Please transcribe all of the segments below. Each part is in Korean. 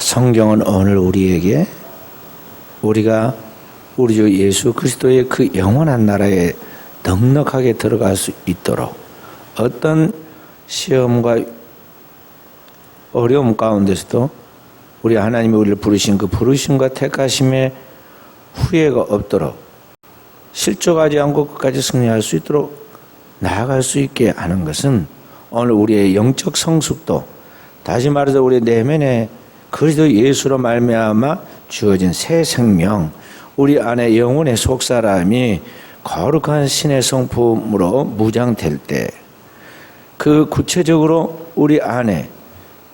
성경은 오늘 우리에게 우리가 우리 주 예수 그리스도의 그 영원한 나라에 넉넉하게 들어갈 수 있도록 어떤 시험과 어려움 가운데서도 우리 하나님이 우리를 부르신 그 부르심과 택하심의 후회가 없도록 실족하지 않고 끝까지 승리할 수 있도록 나아갈 수 있게 하는 것은 오늘 우리의 영적 성숙도, 다시 말해서 우리 내면에 그리스도 예수로 말미암아 주어진 새 생명, 우리 안에 영혼의 속사람이 거룩한 신의 성품으로 무장될 때 그 구체적으로 우리 안에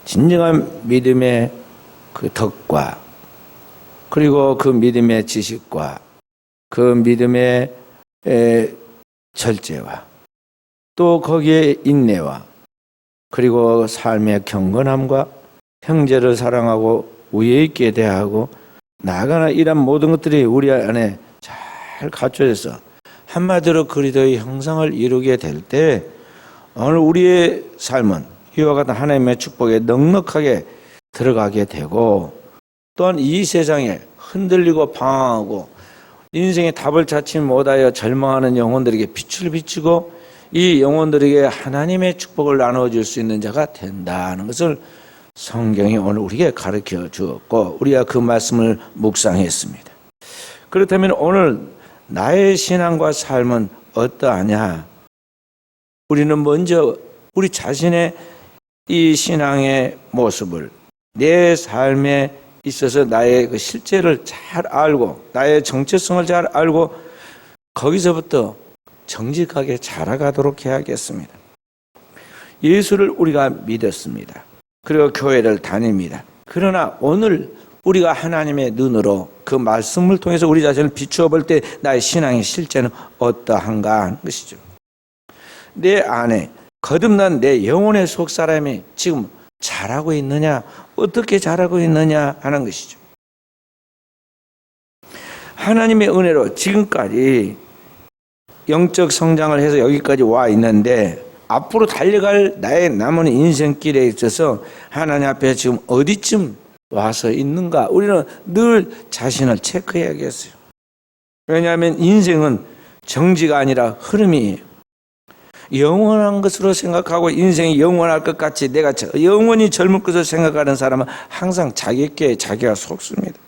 진정한 믿음의 그 덕과, 그리고 그 믿음의 지식과 그 믿음의 절제와 또 거기에 인내와 그리고 삶의 경건함과 형제를 사랑하고 우애 있게 대하고 나아가는 이런 모든 것들이 우리 안에 잘 갖춰져서 한마디로 그리스도의 형상을 이루게 될 때 오늘 우리의 삶은 이와 같은 하나님의 축복에 넉넉하게 들어가게 되고, 또한 이 세상에 흔들리고 방황하고 인생의 답을 찾지 못하여 절망하는 영혼들에게 빛을 비추고 이 영혼들에게 하나님의 축복을 나눠줄 수 있는 자가 된다는 것을 성경이 오늘 우리에게 가르쳐 주었고 우리가 그 말씀을 묵상했습니다. 그렇다면 오늘 나의 신앙과 삶은 어떠하냐? 우리는 먼저 우리 자신의 이 신앙의 모습을, 내 삶에 있어서 나의 그 실제를 잘 알고 나의 정체성을 잘 알고 거기서부터 정직하게 자라가도록 해야겠습니다. 예수를 우리가 믿었습니다. 그리고 교회를 다닙니다. 그러나 오늘 우리가 하나님의 눈으로 그 말씀을 통해서 우리 자신을 비추어 볼 때 나의 신앙의 실제는 어떠한가 하는 것이죠. 내 안에 거듭난 내 영혼의 속사람이 지금 자라고 있느냐, 어떻게 자라고 있느냐 하는 것이죠. 하나님의 은혜로 지금까지 영적 성장을 해서 여기까지 와 있는데 앞으로 달려갈 나의 남은 인생길에 있어서 하나님 앞에 지금 어디쯤 와서 있는가, 우리는 늘 자신을 체크해야겠어요. 왜냐하면 인생은 정지가 아니라 흐름이에요. 영원한 것으로 생각하고 인생이 영원할 것 같이 내가 영원히 젊을 것으로 생각하는 사람은 항상 자기께 자기가 속습니다.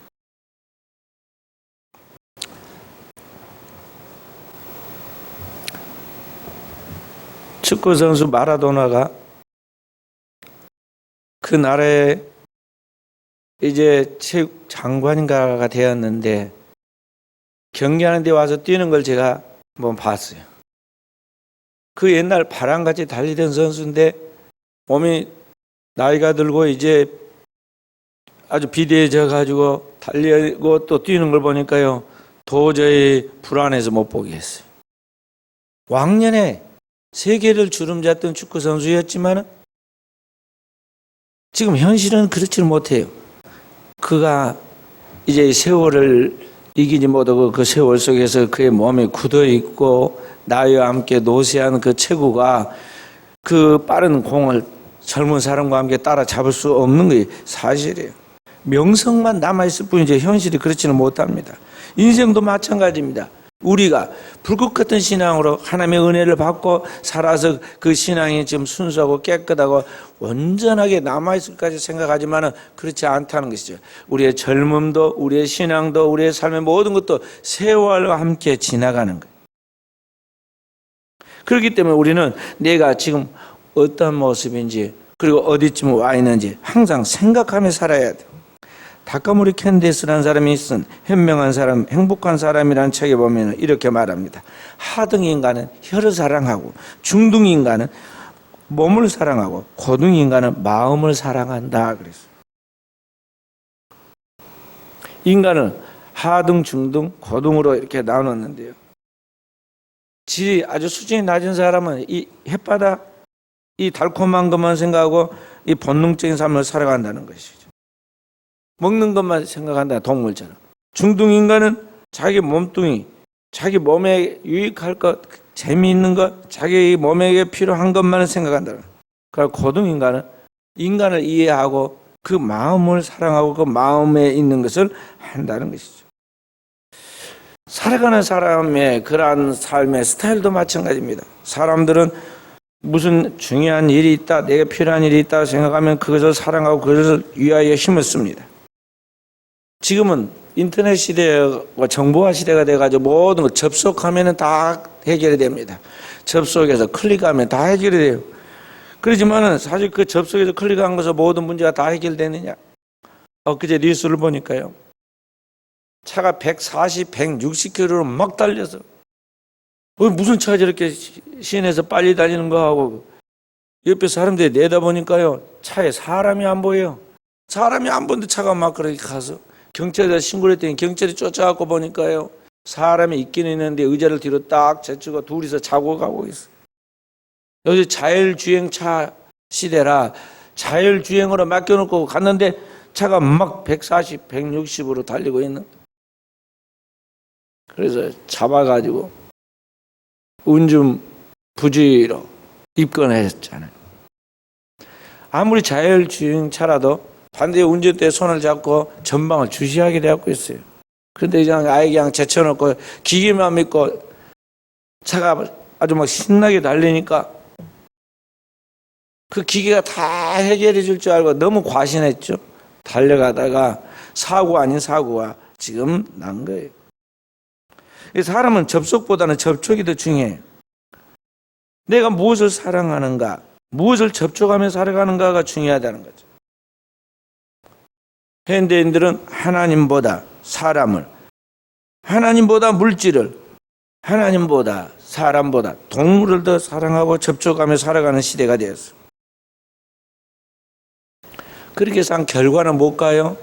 축구 선수 마라도나가 그 나라에 이제 체육 장관인가가 되었는데 경기하는 데 와서 뛰는 걸 제가 한번 봤어요. 그 옛날 바람같이 달리던 선수인데 몸이 나이가 들고 이제 아주 비대해져 가지고 달리고 또 뛰는 걸 보니까요, 도저히 불안해서 못 보겠어요. 왕년에 세계를 주름잡던 축구 선수였지만 지금 현실은 그렇지는 못해요. 그가 이제 세월을 이기지 못하고 그 세월 속에서 그의 몸이 굳어 있고 나이와 함께 노쇠한 그 체구가 그 빠른 공을 젊은 사람과 함께 따라잡을 수 없는 게 사실이에요. 명성만 남아있을 뿐이지 현실이 그렇지는 못합니다. 인생도 마찬가지입니다. 우리가 불꽃 같은 신앙으로 하나님의 은혜를 받고 살아서 그 신앙이 지금 순수하고 깨끗하고 온전하게 남아있을까지 생각하지만 그렇지 않다는 것이죠. 우리의 젊음도 우리의 신앙도 우리의 삶의 모든 것도 세월과 함께 지나가는 거예요. 그렇기 때문에 우리는 내가 지금 어떤 모습인지 그리고 어디쯤 와 있는지 항상 생각하며 살아야 돼요. 다카무리 캔디스라는 사람이 쓴 현명한 사람, 행복한 사람이라는 책에 보면 이렇게 말합니다. 하등 인간은 혀를 사랑하고 중등 인간은 몸을 사랑하고 고등 인간은 마음을 사랑한다 그랬어요. 인간은 하등, 중등, 고등으로 이렇게 나눴는데요. 질이 아주 수준이 낮은 사람은 이 햇바닥, 이 달콤한 것만 생각하고 이 본능적인 삶을 살아간다는 것이죠. 먹는 것만 생각한다, 동물처럼. 중등 인간은 자기 몸뚱이, 자기 몸에 유익할 것, 재미있는 것, 자기 몸에게 필요한 것만 생각한다. 그리고 고등 인간은 인간을 이해하고 그 마음을 사랑하고 그 마음에 있는 것을 한다는 것이죠. 살아가는 사람의 그러한 삶의 스타일도 마찬가지입니다. 사람들은 무슨 중요한 일이 있다, 내게 필요한 일이 있다 생각하면 그것을 사랑하고 그것을 위하여 힘을 씁니다. 지금은 인터넷 시대와 정보화 시대가 돼가지고 모든 걸 접속하면 다 해결이 됩니다. 접속해서 클릭하면 다 해결이 돼요. 그렇지만은 사실 그 접속해서 클릭한 것에서 모든 문제가 다 해결되느냐? 엊그제 뉴스를 보니까요. 차가 140, 160km로 막 달려서 무슨 차가 저렇게 시내에서 빨리 달리는 거 하고 옆에 사람들이 내다보니까요. 차에 사람이 안 보여요. 사람이 안 보는데 차가 막 그렇게 가서 경찰에다 신고를 했더니 경찰이 쫓아가고 보니까요. 사람이 있기는 있는데 의자를 뒤로 딱 제치고 둘이서 자고 가고 있어요. 요새 자율주행차 시대라 자율주행으로 맡겨놓고 갔는데 차가 막 140, 160으로 달리고 있는. 그래서 잡아가지고 운전 부주의로 입건했잖아요. 아무리 자율주행차라도 반드시 운전대에 손을 잡고 전방을 주시하게 되고 있어요. 그런데 그냥 아예 그냥 제쳐놓고 기계만 믿고 차가 아주 막 신나게 달리니까 그 기계가 다 해결해 줄 줄 알고 너무 과신했죠. 달려가다가 사고 아닌 사고가 지금 난 거예요. 사람은 접속보다는 접촉이 더 중요해요. 내가 무엇을 사랑하는가, 무엇을 접촉하며 살아가는가가 중요하다는 거죠. 현대인들은 하나님보다 사람을, 하나님보다 물질을, 하나님보다 사람보다 동물을 더 사랑하고 접촉하며 살아가는 시대가 되었어요. 그렇게 해서 한 결과는 뭘까요?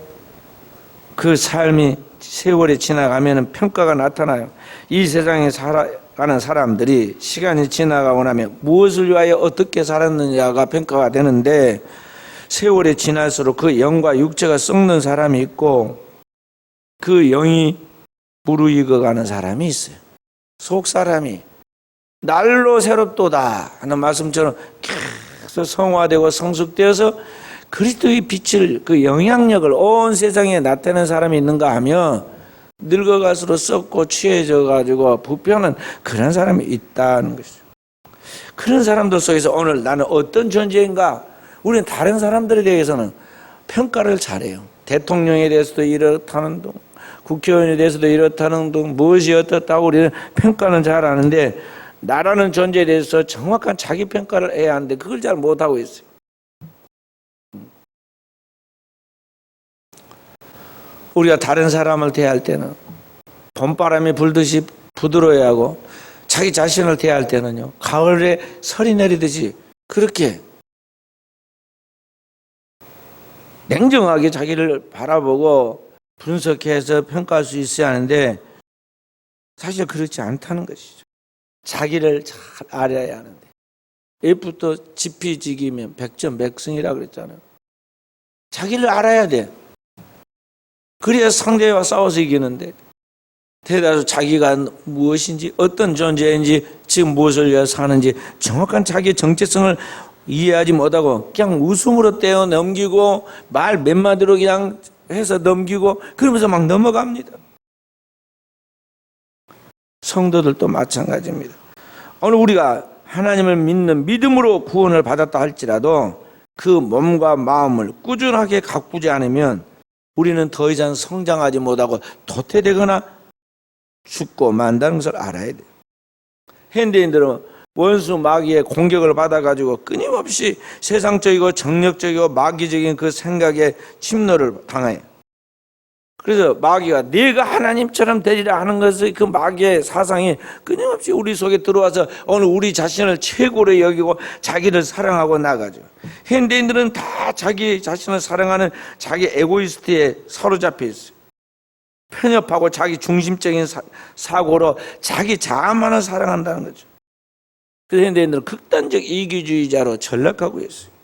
그 삶이 세월이 지나가면 평가가 나타나요. 이 세상에 살아가는 사람들이 시간이 지나가고 나면 무엇을 위하여 어떻게 살았느냐가 평가가 되는데 세월이 지날수록 그 영과 육체가 썩는 사람이 있고 그 영이 무르익어가는 사람이 있어요. 속 사람이 날로 새롭도다 하는 말씀처럼 계속 성화되고 성숙되어서 그리스도의 빛을 그 영향력을 온 세상에 나타내는 사람이 있는가 하면 늙어갈수록 썩고 취해져 가지고 부패하는 그런 사람이 있다는 것이죠. 그런 사람들 속에서 오늘 나는 어떤 존재인가? 우리는 다른 사람들에 대해서는 평가를 잘해요. 대통령에 대해서도 이렇다는 둥, 국회의원에 대해서도 이렇다는 둥, 무엇이 어떻다고 우리는 평가는 잘하는데 나라는 존재에 대해서 정확한 자기 평가를 해야 하는데 그걸 잘 못하고 있어요. 우리가 다른 사람을 대할 때는 봄바람이 불듯이 부드러워야 하고 자기 자신을 대할 때는요 가을에 설이 내리듯이 그렇게 냉정하게 자기를 바라보고 분석해서 평가할 수 있어야 하는데 사실 그렇지 않다는 것이죠. 자기를 잘 알아야 하는데 F부터 지피지기면 백전백승이라고 그랬잖아요. 자기를 알아야 돼. 그래야 상대와 싸워서 이기는데 대다수 자기가 무엇인지 어떤 존재인지 지금 무엇을 위해 사는지 정확한 자기의 정체성을 이해하지 못하고 그냥 웃음으로 떼어 넘기고 말 몇 마디로 그냥 해서 넘기고 그러면서 막 넘어갑니다. 성도들도 마찬가지입니다. 오늘 우리가 하나님을 믿는 믿음으로 구원을 받았다 할지라도 그 몸과 마음을 꾸준하게 가꾸지 않으면 우리는 더 이상 성장하지 못하고 도태되거나 죽고 만다는 것을 알아야 돼요. 현대인들은 원수 마귀의 공격을 받아가지고 끊임없이 세상적이고 정력적이고 마귀적인 그 생각에 침노를 당해요. 그래서 마귀가 네가 하나님처럼 되리라 하는 것의 그 마귀의 사상이 끊임없이 우리 속에 들어와서 오늘 우리 자신을 최고로 여기고 자기를 사랑하고 나가죠. 현대인들은 다 자기 자신을 사랑하는 자기 에고이스트에 사로잡혀 있어요. 편협하고 자기 중심적인 사고로 자기 자아만을 사랑한다는 거죠. 그래서 현대인들은 극단적 이기주의자로 전락하고 있어요.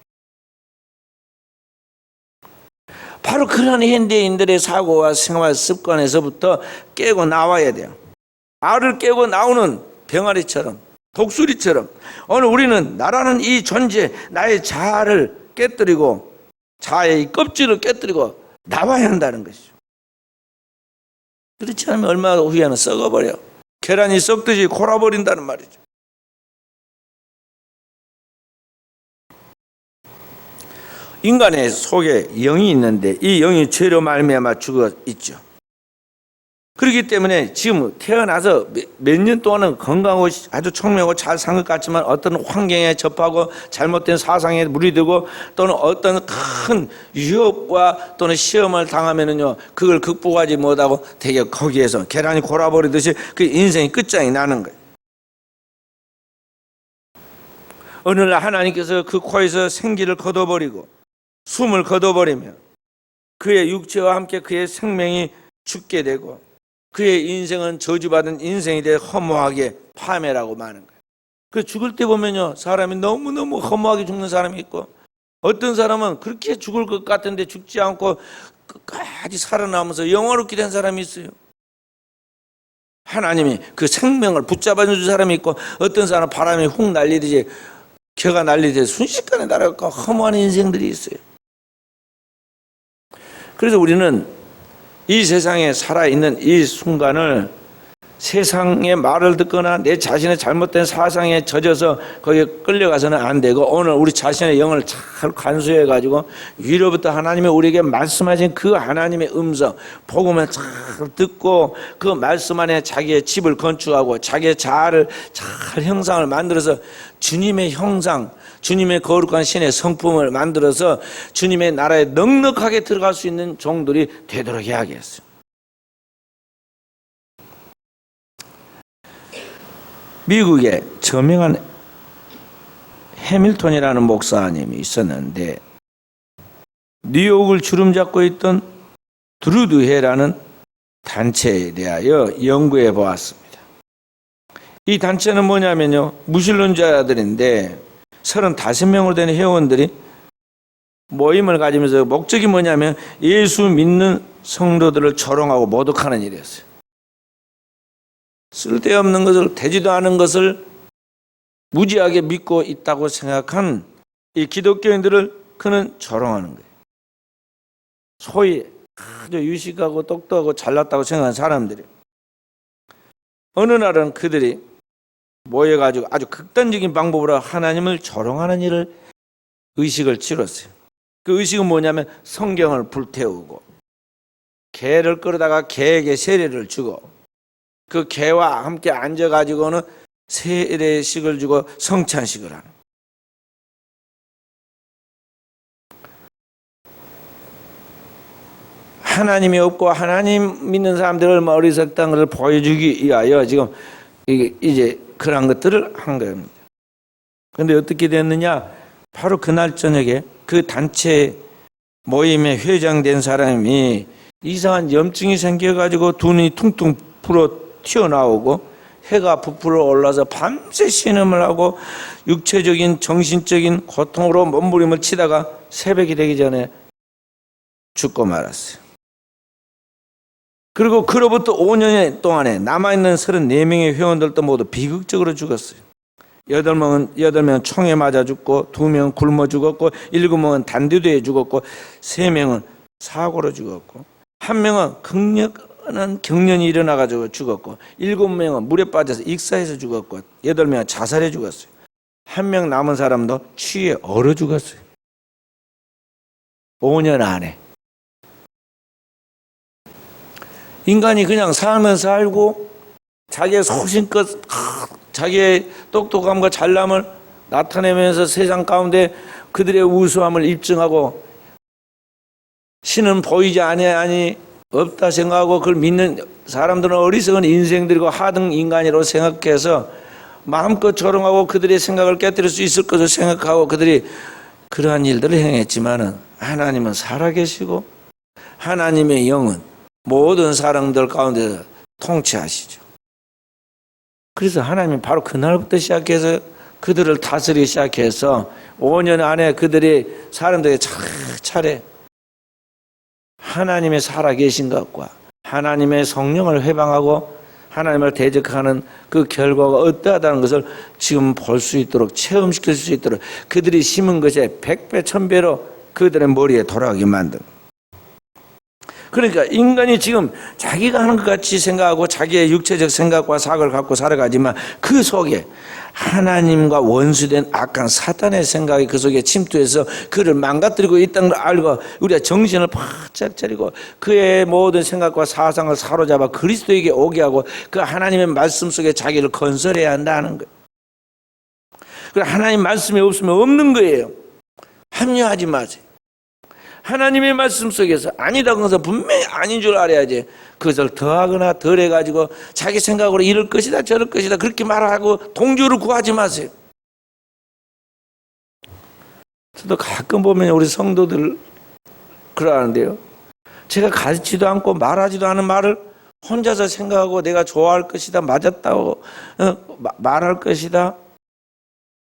바로 그런 현대인들의 사고와 생활 습관에서부터 깨고 나와야 돼요. 알을 깨고 나오는 병아리처럼 독수리처럼 오늘 우리는 나라는 이 존재 나의 자아를 깨뜨리고 자아의 껍질을 깨뜨리고 나와야 한다는 것이죠. 그렇지 않으면 얼마 후에는 썩어버려. 계란이 썩듯이 골아버린다는 말이죠. 인간의 속에 영이 있는데 이 영이 죄로 말미암아 죽어 있죠. 그렇기 때문에 지금 태어나서 몇 년 동안은 건강하고 아주 청명하고 잘 산 것 같지만 어떤 환경에 접하고 잘못된 사상에 무리되고 또는 어떤 큰 유혹과 또는 시험을 당하면은요, 그걸 극복하지 못하고 되게 거기에서 계란이 골아버리듯이 그 인생이 끝장이 나는 거예요. 어느 날 하나님께서 그 코에서 생기를 걷어버리고 숨을 걷어버리면 그의 육체와 함께 그의 생명이 죽게 되고 그의 인생은 저주받은 인생이 되어 허무하게 파멸하고 마는 거예요. 그 죽을 때 보면요, 사람이 너무너무 허무하게 죽는 사람이 있고 어떤 사람은 그렇게 죽을 것 같은데 죽지 않고 끝까지 살아남으면서 영원롭게 된 사람이 있어요. 하나님이 그 생명을 붙잡아 준 사람이 있고 어떤 사람은 바람이 훅 날리듯이 겨가 날리듯이 순식간에 날아가고 허무한 인생들이 있어요. 그래서 우리는 이 세상에 살아있는 이 순간을 세상의 말을 듣거나 내 자신의 잘못된 사상에 젖어서 거기에 끌려가서는 안 되고 오늘 우리 자신의 영을 잘 간수해 가지고 위로부터 하나님이 우리에게 말씀하신 그 하나님의 음성 복음을 잘 듣고 그 말씀 안에 자기의 집을 건축하고 자기의 자아를 잘 형상을 만들어서 주님의 형상, 주님의 거룩한 신의 성품을 만들어서 주님의 나라에 넉넉하게 들어갈 수 있는 종들이 되도록 해야겠어요. 미국에 저명한 해밀턴이라는 목사님이 있었는데 뉴욕을 주름잡고 있던 드루드회라는 단체에 대하여 연구해 보았습니다. 이 단체는 뭐냐면요, 무신론자들인데 35명으로 되는 회원들이 모임을 가지면서 목적이 뭐냐면 예수 믿는 성도들을 조롱하고 모독하는 일이었어요. 쓸데없는 것을, 되지도 않은 것을 무지하게 믿고 있다고 생각한 이 기독교인들을 그는 조롱하는 거예요. 소위 아주 유식하고 똑똑하고 잘났다고 생각하는 사람들이 어느 날은 그들이 모여가지고 아주 극단적인 방법으로 하나님을 조롱하는 일을 의식을 치렀어요. 그 의식은 뭐냐면 성경을 불태우고 개를 끌어다가 개에게 세례를 주고 그 개와 함께 앉아가지고는 세례식을 주고 성찬식을 하는. 하나님이 없고 하나님 믿는 사람들을 어리석다는 것을 보여주기 위하여 지금 이제 그런 것들을 한 겁니다. 그런데 어떻게 됐느냐? 바로 그날 저녁에 그 단체 모임에 회장된 사람이 이상한 염증이 생겨가지고 두 눈이 퉁퉁 불어 튀어나오고 해가 부풀어 올라서 밤새 신음을 하고 육체적인 정신적인 고통으로 몸부림을 치다가 새벽이 되기 전에 죽고 말았어요. 그리고 그로부터 5년 동안에 남아있는 34명의 회원들도 모두 비극적으로 죽었어요. 8명은 총에 맞아 죽고 2명은 굶어 죽었고 7명은 단두대에 죽었고 3명은 사고로 죽었고 1명은 극력한 경련이 일어나가지고 죽었고 7명은 물에 빠져서 익사해서 죽었고 8명은 자살해 죽었어요. 1명 남은 사람도 추위에 얼어 죽었어요. 5년 안에. 인간이 그냥 살면서 살고 자기의 소신껏 자기의 똑똑함과 잘남을 나타내면서 세상 가운데 그들의 우수함을 입증하고 신은 보이지 아니하니 없다 생각하고 그걸 믿는 사람들은 어리석은 인생들이고 하등 인간이라고 생각해서 마음껏 조롱하고 그들의 생각을 깨뜨릴 수 있을 것을 생각하고 그들이 그러한 일들을 행했지만은 하나님은 살아계시고 하나님의 영은 모든 사람들 가운데서 통치하시죠. 그래서 하나님이 바로 그날부터 시작해서 그들을 다스리기 시작해서 5년 안에 그들이 사람들에게 차례 하나님의 살아계신 것과 하나님의 성령을 회방하고 하나님을 대적하는 그 결과가 어떠하다는 것을 지금 볼 수 있도록 체험시킬 수 있도록 그들이 심은 것에 100배 1000배로 그들의 머리에 돌아가게 만든. 그러니까 인간이 지금 자기가 하는 것 같이 생각하고 자기의 육체적 생각과 사고를 갖고 살아가지만 그 속에 하나님과 원수된 악한 사탄의 생각이 그 속에 침투해서 그를 망가뜨리고 있다는 걸 알고 우리가 정신을 바짝 차리고 그의 모든 생각과 사상을 사로잡아 그리스도에게 오게 하고 그 하나님의 말씀 속에 자기를 건설해야 한다는 거예요. 그래서 하나님 말씀이 없으면 없는 거예요. 합리화하지 마세요. 하나님의 말씀 속에서 아니라고 해서 분명히 아닌 줄 알아야지 그것을 더하거나 덜해가지고 자기 생각으로 이럴 것이다 저럴 것이다 그렇게 말하고 동조를 구하지 마세요. 저도 가끔 보면 우리 성도들 그러는데요. 제가 가르치지도 않고 말하지도 않은 말을 혼자서 생각하고 내가 좋아할 것이다 맞았다고 말할 것이다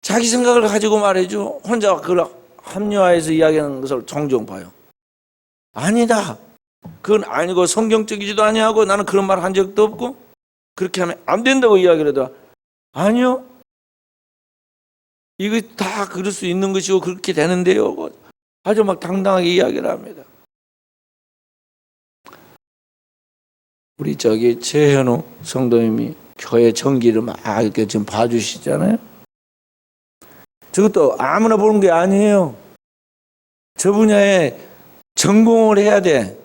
자기 생각을 가지고 말해줘. 혼자 그걸 합리화해서 이야기하는 것을 종종 봐요. 아니다. 그건 아니고 성경적이지도 아니하고 나는 그런 말 한 적도 없고 그렇게 하면 안 된다고 이야기를 하더라. 아니요. 이거 다 그럴 수 있는 것이고 그렇게 되는데요. 아주 막 당당하게 이야기를 합니다. 우리 최현우 성도님이 교회 정기를 막 이렇게 지금 봐주시잖아요. 저것도 아무나 보는 게 아니에요. 저 분야에 전공을 해야 돼.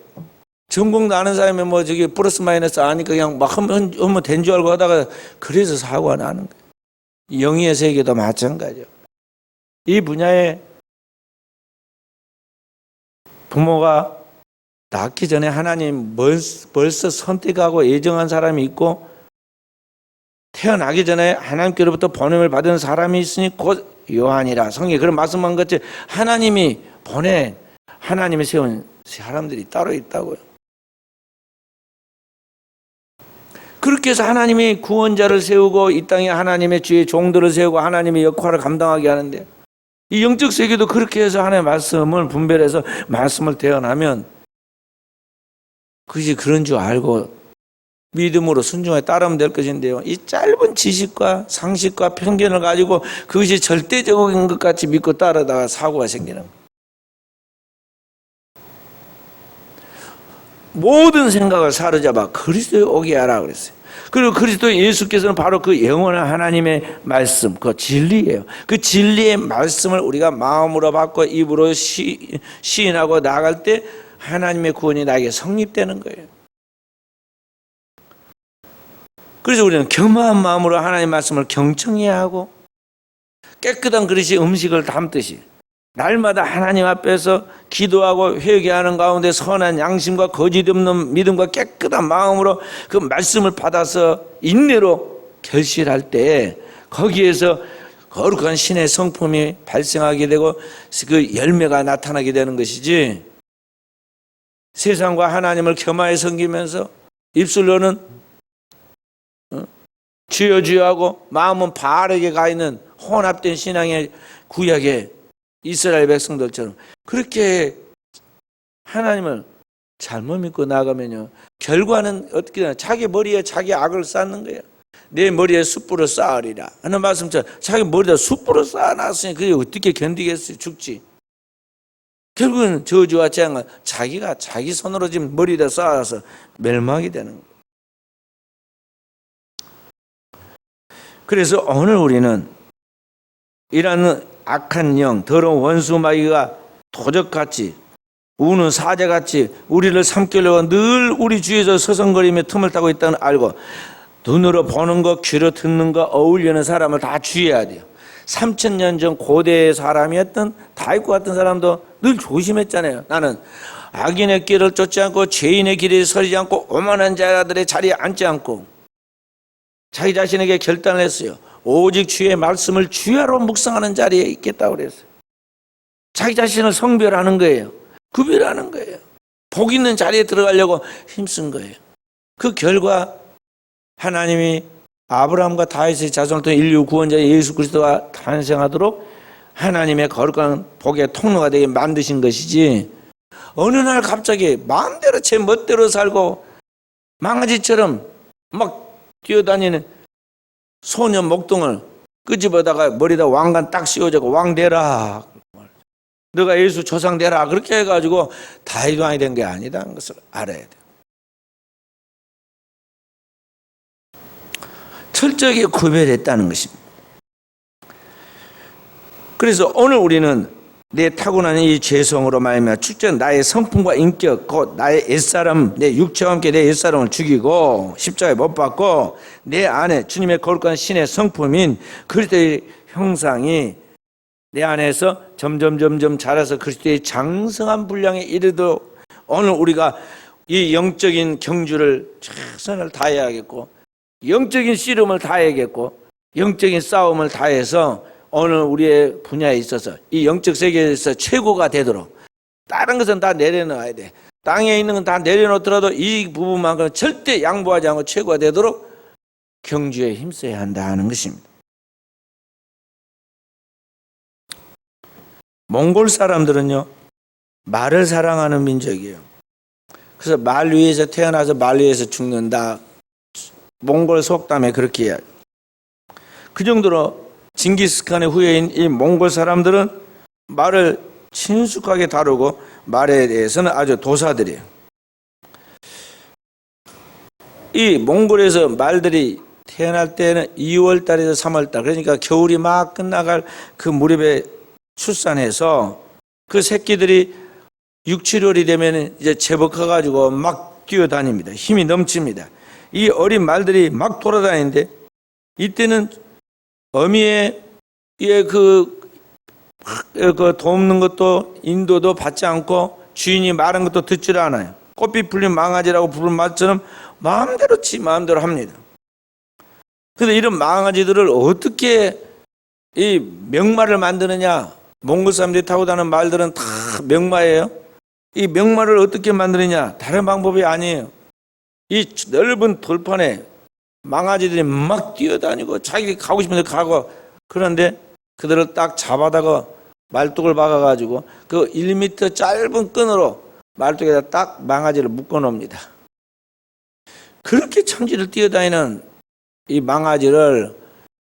전공도 아는 사람이 뭐 저기 플러스 마이너스 아니까 그냥 막 하면 된 줄 알고 하다가 그래서 사고가 나는 거예요. 영의 세계도 마찬가지요. 이 분야에 부모가 낳기 전에 하나님 벌써 선택하고 예정한 사람이 있고 태어나기 전에 하나님께로부터 보냄을 받은 사람이 있으니 곧 요한이라. 성경에 그런 말씀한 것처럼 하나님이 보낸 하나님이 세운 사람들이 따로 있다고요. 그렇게 해서 하나님이 구원자를 세우고 이 땅에 하나님의 주의 종들을 세우고 하나님의 역할을 감당하게 하는데 이 영적 세계도 그렇게 해서 하나님의 말씀을 분별해서 말씀을 대언하면 그것이 그런 줄 알고 믿음으로 순종에 따르면 될 것인데요. 이 짧은 지식과 상식과 편견을 가지고 그것이 절대적인 것 같이 믿고 따르다가 사고가 생기는 거예요. 모든 생각을 사로잡아 그리스도에 오게 하라 그랬어요. 그리고 그리스도 예수께서는 바로 그 영원한 하나님의 말씀, 그 진리예요. 그 진리의 말씀을 우리가 마음으로 받고 입으로 시인하고 나아갈 때 하나님의 구원이 나에게 성립되는 거예요. 그래서 우리는 겸허한 마음으로 하나님의 말씀을 경청해야 하고 깨끗한 그릇이 음식을 담듯이 날마다 하나님 앞에서 기도하고 회개하는 가운데 선한 양심과 거짓 없는 믿음과 깨끗한 마음으로 그 말씀을 받아서 인내로 결실할 때 거기에서 거룩한 신의 성품이 발생하게 되고 그 열매가 나타나게 되는 것이지 세상과 하나님을 겸하여 섬기면서 입술로는 주여 주여 하고 마음은 바르게 가 있는 혼합된 신앙의 구약의 이스라엘 백성들처럼 그렇게 하나님을 잘못 믿고 나가면요 결과는 어떻게 되나 자기 머리에 자기 악을 쌓는 거예요. 내 머리에 숯불을 쌓으리라 하는 말씀처럼 자기 머리에다 숯불을 쌓아놨으니 그게 어떻게 견디겠어요. 죽지. 결국은 저주와 재앙은 자기가 자기 손으로 지금 머리에다 쌓아서 멸망이 되는 거예요. 그래서 오늘 우리는 이러한 악한 영, 더러운 원수 마귀가 도적같이 우는 사자같이 우리를 삼키려고 늘 우리 주위에서 서성거리며 틈을 타고 있다는 걸 알고 눈으로 보는 것, 귀로 듣는 것, 어울리는 사람을 다 주의해야 돼요. 3000년 전 고대의 사람이었던 다윗과 같은 사람도 늘 조심했잖아요. 나는 악인의 길을 쫓지 않고 죄인의 길에 서리지 않고 오만한 자들의 자리에 앉지 않고 자기 자신에게 결단을 했어요. 오직 주의 말씀을 주야로 묵상하는 자리에 있겠다고 그랬어요. 자기 자신을 성별하는 거예요. 구별하는 거예요. 복 있는 자리에 들어가려고 힘쓴 거예요. 그 결과 하나님이 아브라함과 다윗의 자손을 통해 인류 구원자 예수 그리스도가 탄생하도록 하나님의 거룩한 복의 통로가 되게 만드신 것이지 어느 날 갑자기 마음대로 제 멋대로 살고 망아지처럼 막 뛰어다니는 소년 목동을 끄집어다가 머리에다 왕관 딱 씌워주고 왕 되라 너가 예수 조상 되라 그렇게 해가지고 다윗 왕이 된 게 아니다는 것을 알아야 돼. 철저하게 구별했다는 것입니다. 그래서 오늘 우리는 내 타고난 이 죄성으로 말미암아 축전 나의 성품과 인격 곧 나의 옛사람 내 육체와 함께 내 옛사람을 죽이고 십자가에 못 박고 내 안에 주님의 거룩한 신의 성품인 그리스도의 형상이 내 안에서 점점 자라서 그리스도의 장성한 분량에 이르도록 오늘 우리가 이 영적인 경주를 최선을 다해야겠고 영적인 씨름을 다해야겠고 영적인 싸움을 다해서 오늘 우리의 분야에 있어서 이 영적 세계에서 최고가 되도록 다른 것은 다 내려놓아야 돼. 땅에 있는 건 다 내려놓더라도 이 부분만큼은 절대 양보하지 않고 최고가 되도록 경주에 힘써야 한다 하는 것입니다. 몽골 사람들은요 말을 사랑하는 민족이에요. 그래서 말 위에서 태어나서 말 위에서 죽는다. 몽골 속담에 그렇게 해요. 그 정도로 징기스칸의 후예인 이 몽골 사람들은 말을 친숙하게 다루고 말에 대해서는 아주 도사들이에요. 이 몽골에서 말들이 태어날 때는 2월 달에서 3월 달 그러니까 겨울이 막 끝나갈 그 무렵에 출산해서 그 새끼들이 6, 7월이 되면 이제 제법 커가지고 막 뛰어다닙니다. 힘이 넘칩니다. 이 어린 말들이 막 돌아다니는데 이때는 어미의 돕는 것도 인도도 받지 않고 주인이 말한 것도 듣질 않아요. 꽃빛 풀린 망아지라고 부른 말처럼 마음대로 마음대로 합니다. 그런데 이런 망아지들을 어떻게 이 명마를 만드느냐? 몽골 사람들이 타고 다니는 말들은 다 명마예요. 이 명마를 어떻게 만드느냐? 다른 방법이 아니에요. 이 넓은 돌판에 망아지들이 막 뛰어다니고 자기들이 가고 싶은 데 가고 그런데 그들을 딱 잡아다가 말뚝을 박아가지고 그 1m 짧은 끈으로 말뚝에다 딱 망아지를 묶어 놓습니다. 그렇게 천지를 뛰어다니는 이 망아지를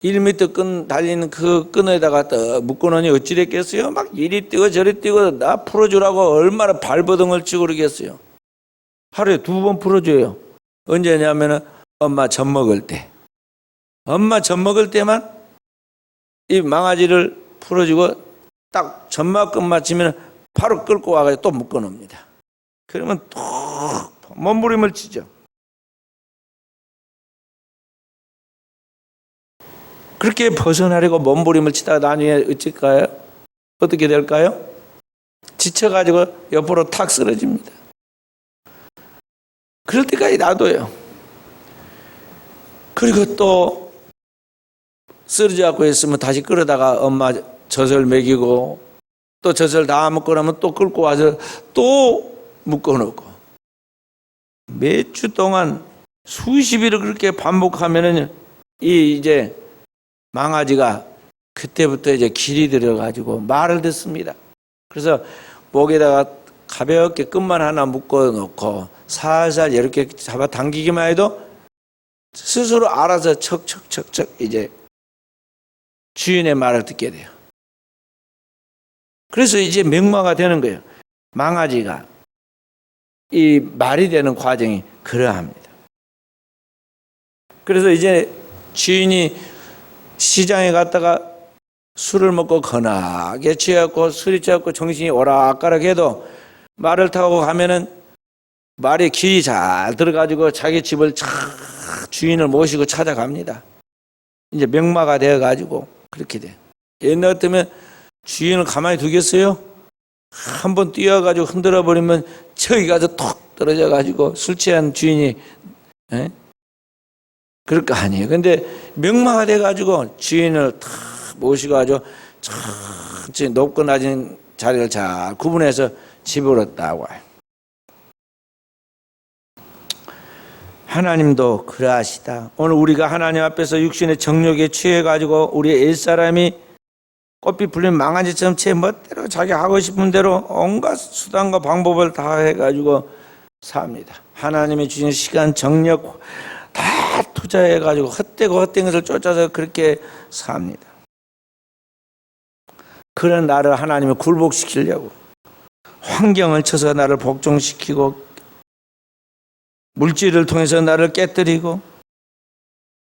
1m 끈 달리는 그 끈에다가 묶어 놓으니 어찌 됐겠어요? 막 이리 뛰고 저리 뛰고 나 풀어주라고 얼마나 발버둥을 치고 그러겠어요. 하루에 2번 풀어줘요. 언제냐면은 엄마 젖 먹을 때. 엄마 젖 먹을 때만 이 망아지를 풀어주고 딱 젖만 끝마치면 바로 끌고 와가지고 또 묶어 놓습니다. 그러면 또 몸부림을 치죠. 그렇게 벗어나려고 몸부림을 치다가 나중에 어쩔까요? 어떻게 될까요? 지쳐가지고 옆으로 탁 쓰러집니다. 그럴 때까지 놔둬요. 그리고 또 쓰러져 갖고 있으면 다시 끌어다가 엄마 젖을 먹이고 또 젖을 다 먹고 나면 또 끌고 와서 또 묶어놓고 몇 주 동안 수십 일을 그렇게 반복하면은 이제 망아지가 그때부터 이제 길이 들어가지고 말을 듣습니다. 그래서 목에다가 가볍게 끈만 하나 묶어놓고 살살 이렇게 잡아 당기기만 해도 스스로 알아서 척척척척 이제 주인의 말을 듣게 돼요. 그래서 이제 명마가 되는 거예요. 망아지가 이 말이 되는 과정이 그러합니다. 그래서 이제 주인이 시장에 갔다가 술을 먹고 거나게 취해갖고 술이 취해갖고 정신이 오락가락해도 말을 타고 가면은 말이 길이 잘 들어가지고 자기 집을 주인을 모시고 찾아갑니다. 이제 명마가 되어가지고 그렇게 돼. 옛날 같으면 주인을 가만히 두겠어요? 한번 뛰어가지고 흔들어 버리면 저기 가서 톡 떨어져가지고 술 취한 주인이 그럴 거 아니에요. 근데 명마가 돼가지고 주인을 탁 모시고가지고 천천히 높고 낮은 자리를 잘 구분해서 집으로 딱 와요. 하나님도 그러하시다. 오늘 우리가 하나님 앞에서 육신의 정욕에 취해가지고 우리의 옛사람이 꽃빛 풀린 망아지처럼 제 멋대로 자기 하고 싶은 대로 온갖 수단과 방법을 다 해가지고 삽니다. 하나님이 주신 시간, 정력 다 투자해가지고 헛되고 헛된 것을 쫓아서 그렇게 삽니다. 그런 나를 하나님이 굴복시키려고 환경을 쳐서 나를 복종시키고 물질을 통해서 나를 깨뜨리고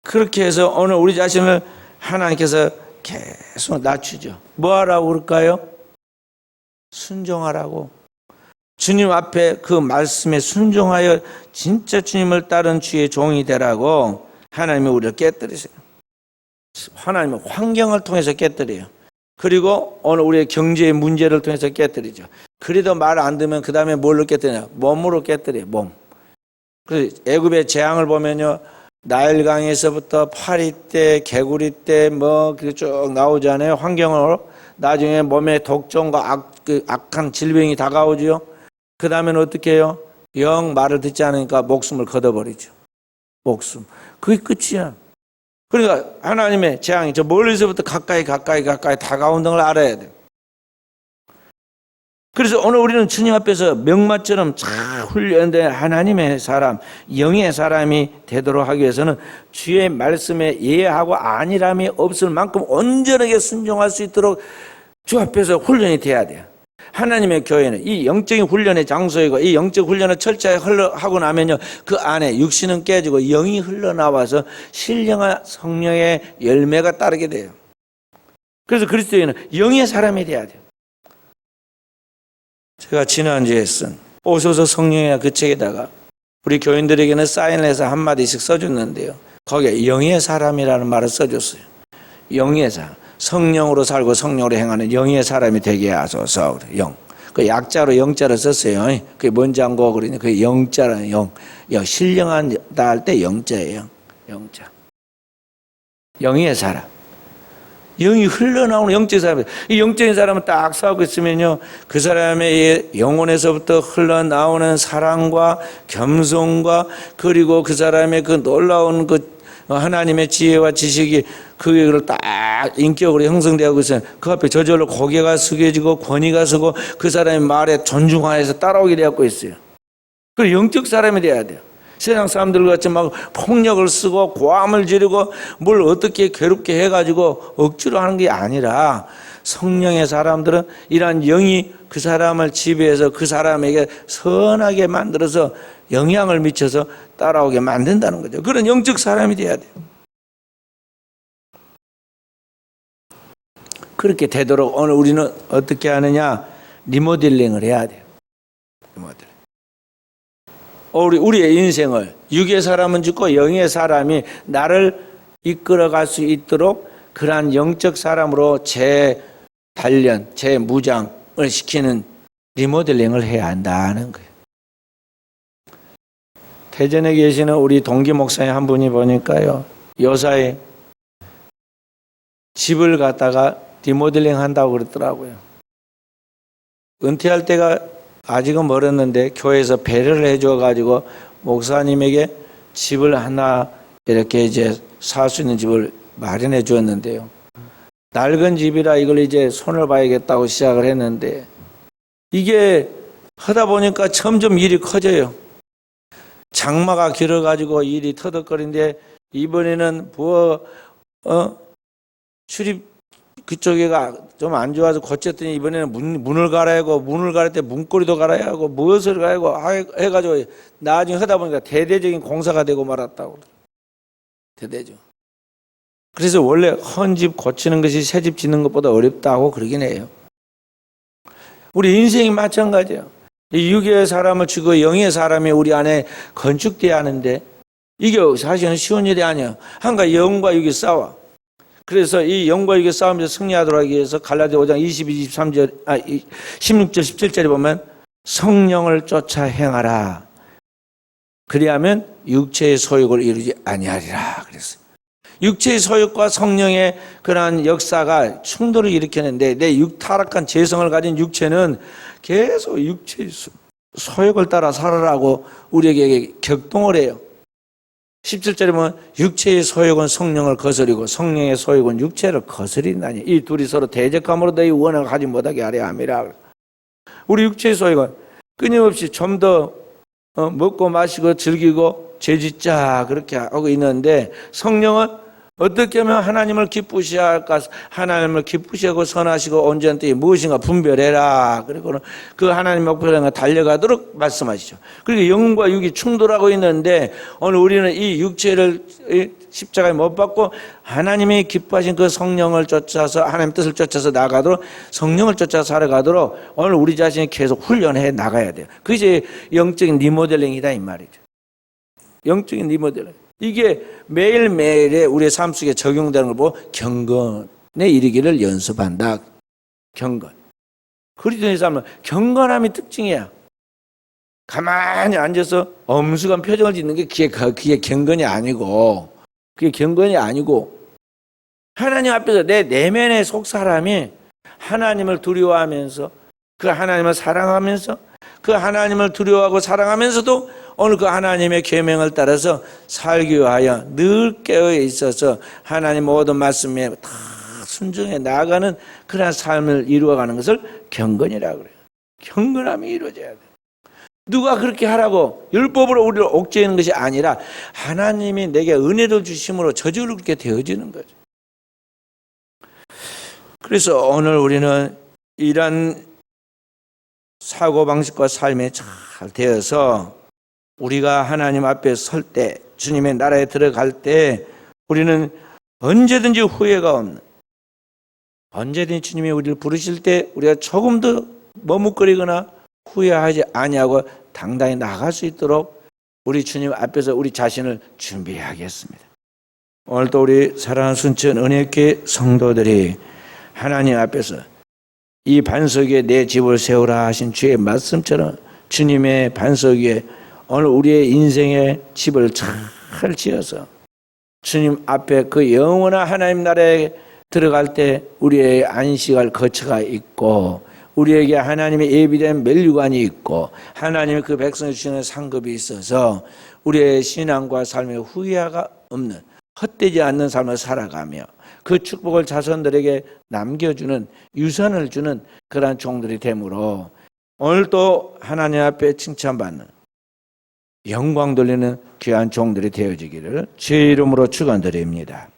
그렇게 해서 오늘 우리 자신을 하나님께서 계속 낮추죠. 뭐 하라고 그럴까요? 순종하라고. 주님 앞에 그 말씀에 순종하여 진짜 주님을 따른 주의 종이 되라고 하나님이 우리를 깨뜨리세요. 하나님은 환경을 통해서 깨뜨려요. 그리고 오늘 우리의 경제의 문제를 통해서 깨뜨리죠. 그래도 말 안 듣면 그 다음에 뭘로 깨뜨리냐? 몸으로 깨뜨려요. 몸. 그래서 애굽의 재앙을 보면요, 나일강에서부터 파리떼, 개구리떼 쭉 나오잖아요. 환경으로. 나중에 몸에 독종과 악한 질병이 다가오죠. 그 다음에는 어떻게 해요? 영 말을 듣지 않으니까 목숨을 걷어버리죠. 목숨. 그게 끝이야. 그러니까 하나님의 재앙이 저 멀리서부터 가까이 다가온다는 걸 알아야 돼요. 그래서 오늘 우리는 주님 앞에서 명마처럼 잘 훈련된 하나님의 사람, 영의 사람이 되도록 하기 위해서는 주의 말씀에 예하고 안일함이 없을 만큼 온전하게 순종할 수 있도록 주 앞에서 훈련이 돼야 돼요. 하나님의 교회는 이 영적인 훈련의 장소이고 이 영적 훈련을 철저히 하고 나면요, 그 안에 육신은 깨지고 영이 흘러나와서 신령한 성령의 열매가 따르게 돼요. 그래서 그리스도인은 영의 사람이 돼야 돼요. 제가 지난주에 쓴 오소서 성령의 그 책에다가 우리 교인들에게는 사인을 해서 한마디씩 써줬는데요, 거기에 영의 사람이라는 말을 써줬어요. 영의 사람. 성령으로 살고 성령으로 행하는 영의 사람이 되게 하소서. 영. 그 약자로 영자를 썼어요. 그게 뭔지 안고 그러냐. 그 영자라는 영. 신령하다 할 때 영자예요. 영자. 영의 사람. 영이 흘러나오는 영적인 사람. 이 영적인 사람은 딱 싸우고 있으면요, 그 사람의 영혼에서부터 흘러나오는 사랑과 겸손과 그리고 그 사람의 그 놀라운 그 하나님의 지혜와 지식이 그걸 딱 인격으로 형성되고 있어요. 그 앞에 저절로 고개가 숙여지고 권위가 서고 그 사람의 말에 존중하여서 따라오게 되고 있어요. 그리고 영적 사람이 돼야 돼요. 세상 사람들 같이 막 폭력을 쓰고 고함을 지르고 뭘 어떻게 괴롭게 해가지고 억지로 하는 게 아니라 성령의 사람들은 이러한 영이 그 사람을 지배해서 그 사람에게 선하게 만들어서 영향을 미쳐서 따라오게 만든다는 거죠. 그런 영적 사람이 돼야 돼요. 그렇게 되도록 오늘 우리는 어떻게 하느냐? 리모델링을 해야 돼요. 리모델링. 우리의 인생을 육의 사람은 죽고 영의 사람이 나를 이끌어갈 수 있도록 그러한 영적 사람으로 재단련, 재무장을 시키는 리모델링을 해야 한다는 거예요. 대전에 계시는 우리 동기 목사님 한 분이 보니까요, 요사이 집을 갖다가 리모델링 한다고 그러더라고요. 은퇴할 때가 아직은 멀었는데 교회에서 배려를 해줘 가지고 목사님에게 집을 하나 이렇게 이제 살 수 있는 집을 마련해 주었는데요, 낡은 집이라 이걸 이제 손을 봐야겠다고 시작을 했는데 이게 하다 보니까 점점 일이 커져요. 장마가 길어 가지고 일이 터덕거리는데 이번에는 출입 그쪽에가 좀 안 좋아서 고쳤더니 이번에는 문을 갈아야 하고, 문을 갈을 때 문고리도 갈아야 하고, 무엇을 갈아야 하고 해가지고 나중에 하다 보니까 대대적인 공사가 되고 말았다고. 대대적. 그래서 원래 헌 집 고치는 것이 새 집 짓는 것보다 어렵다고 그러긴 해요. 우리 인생이 마찬가지예요. 이 육의 사람을 주고 영의 사람이 우리 안에 건축돼야 하는데 이게 사실은 쉬운 일이 아니에요. 한가 영과 육이 싸워. 그래서 이 영과 육의 싸움에서 승리하도록 하기 위해서 갈라디아 5장 22, 23절, 16절, 17절에 보면 성령을 쫓아 행하라. 그리하면 육체의 소욕을 이루지 아니하리라 그랬어요. 육체의 소욕과 성령의 그러한 역사가 충돌을 일으키는데 내 타락한 재성을 가진 육체는 계속 육체의 소욕을 따라 살아라고 우리에게 격동을 해요. 17절에 보면 육체의 소욕은 성령을 거스리고 성령의 소욕은 육체를 거스린다니 이 둘이 서로 대적함으로 너희 원을 가지 못하게 하려 함이라. 우리 육체의 소욕은 끊임없이 좀 더 먹고 마시고 즐기고 죄짓자 그렇게 하고 있는데 성령은 어떻게 하면 하나님을 기쁘시게 할까? 하나님을 기쁘시게 하고 선하시고 온전한 때에 무엇인가 분별해라. 그리고는 그 하나님 목표를 달려가도록 말씀하시죠. 그리고 영과 육이 충돌하고 있는데 오늘 우리는 이 육체를 십자가에 못 박고 하나님이 기뻐하신 그 성령을 쫓아서 하나님 뜻을 쫓아서 나가도록 성령을 쫓아서 살아가도록 오늘 우리 자신이 계속 훈련해 나가야 돼요. 그게 영적인 리모델링이다 이 말이죠. 영적인 리모델링. 이게 매일매일의 우리의 삶 속에 적용되는 걸 보고 경건에 이르기를 연습한다. 경건. 그리스도인의 삶은 경건함이 특징이야. 가만히 앉아서 엄숙한 표정을 짓는 게 그게 경건이 아니고, 그게 경건이 아니고, 하나님 앞에서 내 내면의 속 사람이 하나님을 두려워하면서, 그 하나님을 사랑하면서, 그 하나님을 두려워하고 사랑하면서도 오늘 그 하나님의 계명을 따라서 살기 위하여 늘 깨어 있어서 하나님 모든 말씀에 다 순종해 나아가는 그런 삶을 이루어가는 것을 경건이라고 그래요. 경건함이 이루어져야 돼요. 누가 그렇게 하라고 율법으로 우리를 옥죄이는 것이 아니라 하나님이 내게 은혜를 주심으로 저절로 그렇게 되어지는 거죠. 그래서 오늘 우리는 이런 사고방식과 삶에 잘 되어서 우리가 하나님 앞에 설 때, 주님의 나라에 들어갈 때 우리는 언제든지 후회가 없는, 언제든지 주님이 우리를 부르실 때 우리가 조금도 머뭇거리거나 후회하지 아니하고 당당히 나갈 수 있도록 우리 주님 앞에서 우리 자신을 준비하겠습니다. 오늘도 우리 사랑하는 순천 은혜교회 성도들이 하나님 앞에서 이 반석 위에 내 집을 세우라 하신 주의 말씀처럼 주님의 반석 위에 오늘 우리의 인생의 집을 잘 지어서 주님 앞에 그 영원한 하나님 나라에 들어갈 때 우리의 안식할 거처가 있고 우리에게 하나님의 예비된 멸류관이 있고 하나님의 그 백성이 주시는 상급이 있어서 우리의 신앙과 삶의 후회가 없는 헛되지 않는 삶을 살아가며 그 축복을 자손들에게 남겨주는 유산을 주는 그러한 종들이 되므로 오늘도 하나님 앞에 칭찬받는 영광 돌리는 귀한 종들이 되어지기를 주의 이름으로 축원드립니다.